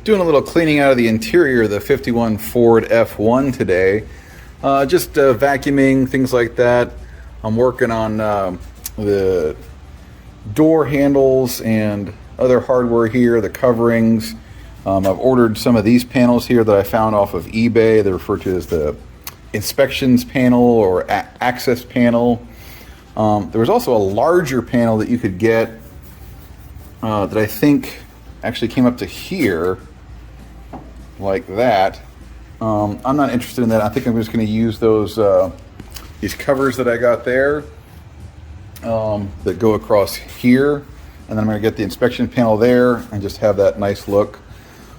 Doing a little cleaning out of the interior of the 51 Ford F1 today. Just vacuuming, things like that. I'm working on the door handles and other hardware here, the coverings. I've ordered some of these panels here that I found off of eBay. They're referred to as the inspections panel or access panel. There was also a larger panel that you could get that I think actually came up to here, like that. I'm not interested in that. I think I'm just going to use those these covers that I got there that go across here, and then I'm going to get the inspection panel there and just have that nice look.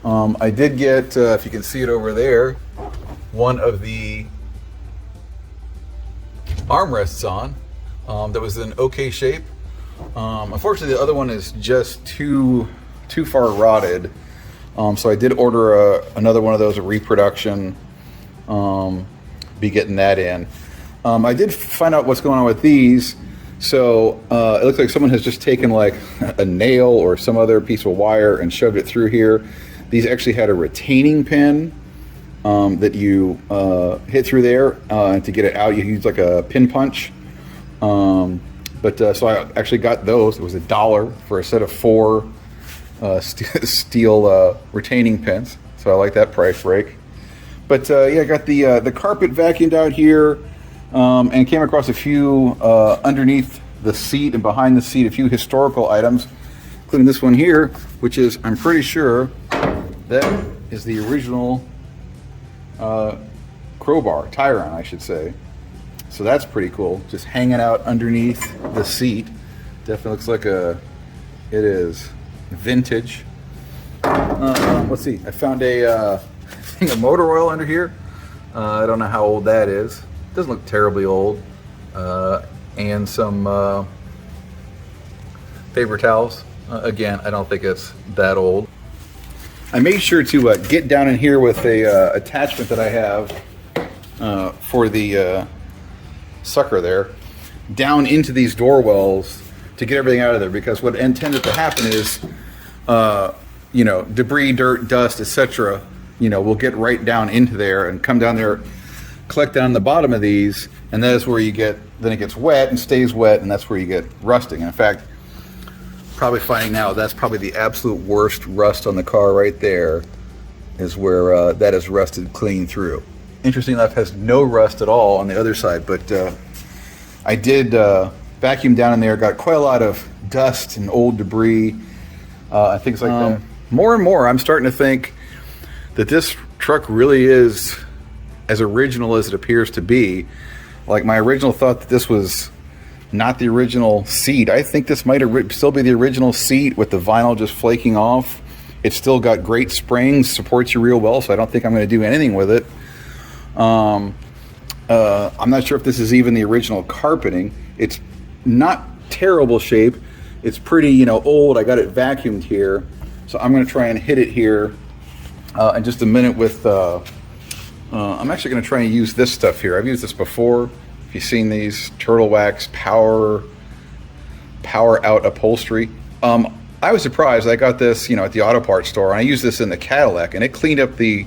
I did get, if you can see it over there, one of the armrests on that was in okay shape. Unfortunately, the other one is just too far rotted. So I did order another one of those, a reproduction. Be getting that in. I did find out what's going on with these. So it looks like someone has just taken like a nail or some other piece of wire and shoved it through here. These actually had a retaining pin that you hit through there, and to get it out you use like a pin punch. So I actually got those. It was $1 for a set of 4 steel retaining pins, so I like that price break. But yeah, I got the carpet vacuumed out here, and came across a few underneath the seat and behind the seat, a few historical items, including this one here, which is, I'm pretty sure, that is the original crowbar, Tyron, I should say. So that's pretty cool, just hanging out underneath the seat. Definitely looks like it is vintage. Let's see, I found a thing of motor oil under here. I don't know how old that is. Doesn't look terribly old. And some paper towels. Again, I don't think it's that old. I made sure to get down in here with a attachment that I have for the sucker there, down into these door wells to get everything out of there, because what intended to happen is debris, dirt, dust, etc. Will get right down into there and come down there, collect down the bottom of these, and that is where you get, then it gets wet and stays wet, and that's where you get rusting. And in fact, probably finding now that's probably the absolute worst rust on the car right there, is where that is rusted clean through. Interesting enough, has no rust at all on the other side, but I did vacuum down in there, got quite a lot of dust and old debris and things like that. More and more, I'm starting to think that this truck really is as original as it appears to be. Like, my original thought that this was not the original seat. I think this might still be the original seat with the vinyl just flaking off. It's still got great springs, supports you real well, so I don't think I'm going to do anything with it. I'm not sure if this is even the original carpeting. It's not terrible shape. It's pretty, old. I got it vacuumed here, so I'm going to try and hit it here in just a minute with. I'm actually going to try and use this stuff here. I've used this before. If you've seen these, Turtle Wax Power Out Upholstery. I was surprised. I got this, at the auto parts store, and I used this in the Cadillac, and it cleaned up the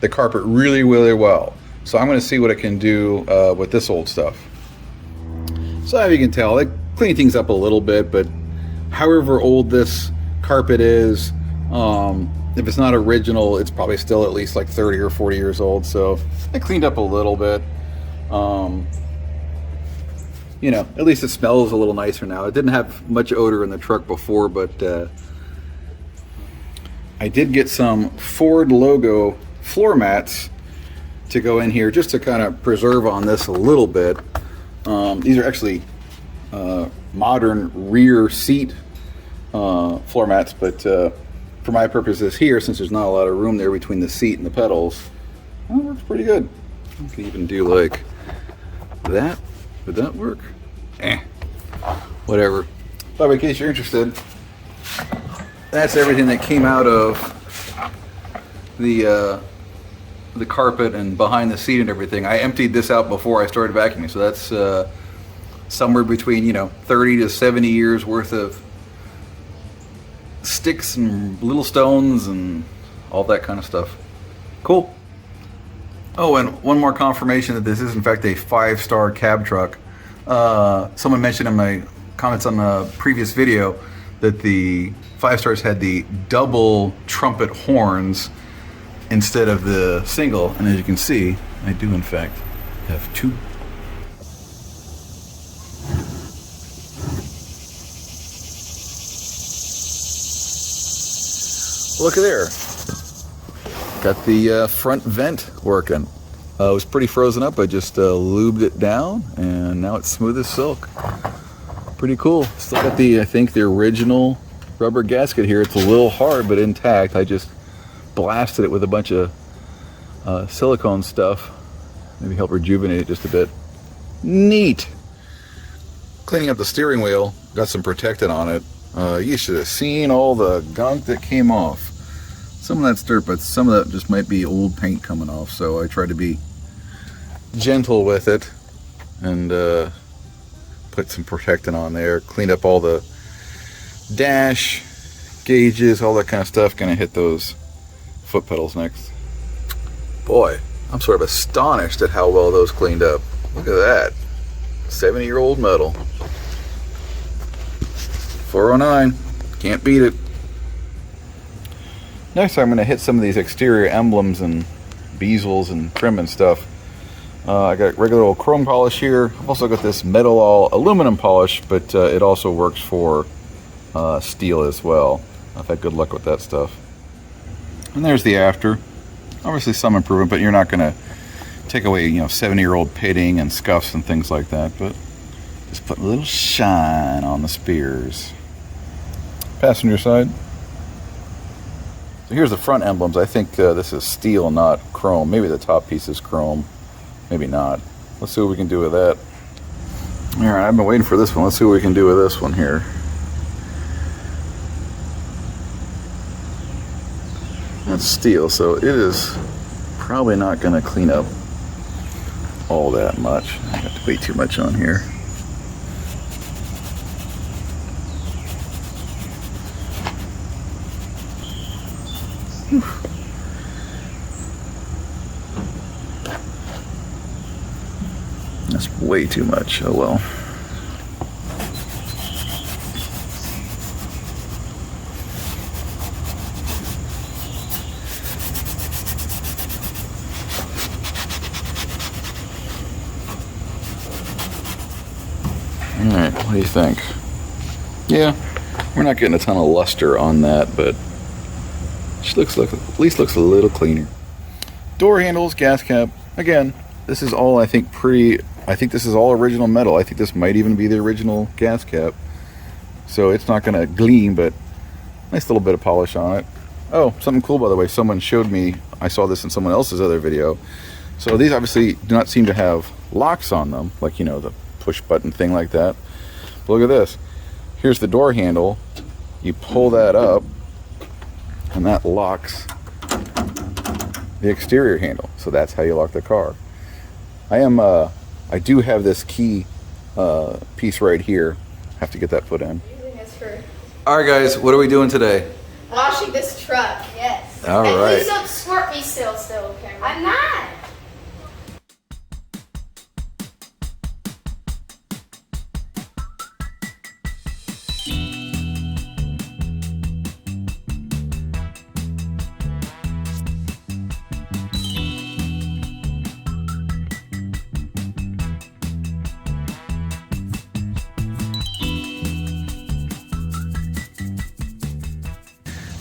carpet really, really well. So I'm going to see what it can do with this old stuff. So as you can tell, they clean things up a little bit, but however old this carpet is, if it's not original, it's probably still at least like 30 or 40 years old. So I cleaned up a little bit. At least it smells a little nicer now. It didn't have much odor in the truck before, but I did get some Ford logo floor mats to go in here just to kind of preserve on this a little bit. These are actually modern rear seat floor mats, but for my purposes here, since there's not a lot of room there between the seat and the pedals, it works pretty good. You can even do like that. Would that work? Whatever. But in case you're interested, that's everything that came out of the carpet and behind the seat and everything. I emptied this out before I started vacuuming, so that's somewhere between 30 to 70 years worth of sticks and little stones and all that kind of stuff. Cool. Oh, and one more confirmation that this is in fact a 5-star cab truck. Someone mentioned in my comments on the previous video that the 5 stars had the double trumpet horns instead of the single, and as you can see, I do in fact have 2. Look at there. Got the front vent working. It was pretty frozen up. I just lubed it down, and now it's smooth as silk. Pretty cool. Still got the, I think, the original rubber gasket here. It's a little hard, but intact. I just blasted it with a bunch of silicone stuff. Maybe help rejuvenate it just a bit. Neat. Cleaning up the steering wheel. Got some protectant on it. You should have seen all the gunk that came off. Some of that's dirt, but some of that just might be old paint coming off. So I tried to be gentle with it and put some protectant on there. Cleaned up all the dash gauges, all that kind of stuff. Gonna hit those foot pedals next. Boy, I'm sort of astonished at how well those cleaned up. Look at that. 70-year-old metal. 409. Can't beat it. Next I'm going to hit some of these exterior emblems and bezels and trim and stuff. I got regular old chrome polish here. I've also got this metal all aluminum polish, but it also works for steel as well. I've had good luck with that stuff. And there's the after. Obviously some improvement, but you're not going to take away, 70-year-old pitting and scuffs and things like that, but just put a little shine on the spears. Passenger side. So here's the front emblems. I think this is steel, not chrome. Maybe the top piece is chrome. Maybe not. Let's see what we can do with that. Alright, I've been waiting for this one. Let's see what we can do with this one here. That's steel, so it is probably not going to clean up all that much. I got way too much on here. That's way too much. Oh well. Alright, what do you think? Yeah, we're not getting a ton of luster on that, but it looks like, at least looks a little cleaner. Door handles, gas cap. Again, this is all I think this is all original metal. I think this might even be the original gas cap. So it's not going to gleam, but nice little bit of polish on it. Oh, something cool by the way. Someone showed me, I saw this in someone else's other video. So these obviously do not seem to have locks on them, like, the push button thing like that. But look at this. Here's the door handle. You pull that up, and that locks the exterior handle. So that's how you lock the car. I do have this key piece right here. Have to get that put in. All right, guys, what are we doing today? Washing this truck. Yes. All right. Please don't squirt me still, okay? I'm not.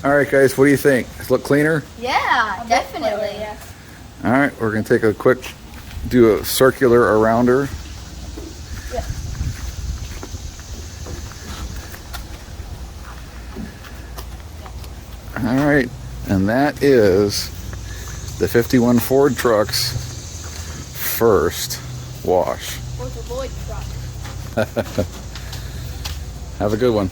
All right, guys, what do you think? Does it look cleaner? Yeah, definitely. Yeah. All right, we're going to take a quick, do a circular around her. Yeah. All right, and that is the 51 Ford truck's first wash. Or the Lloyd truck. Have a good one.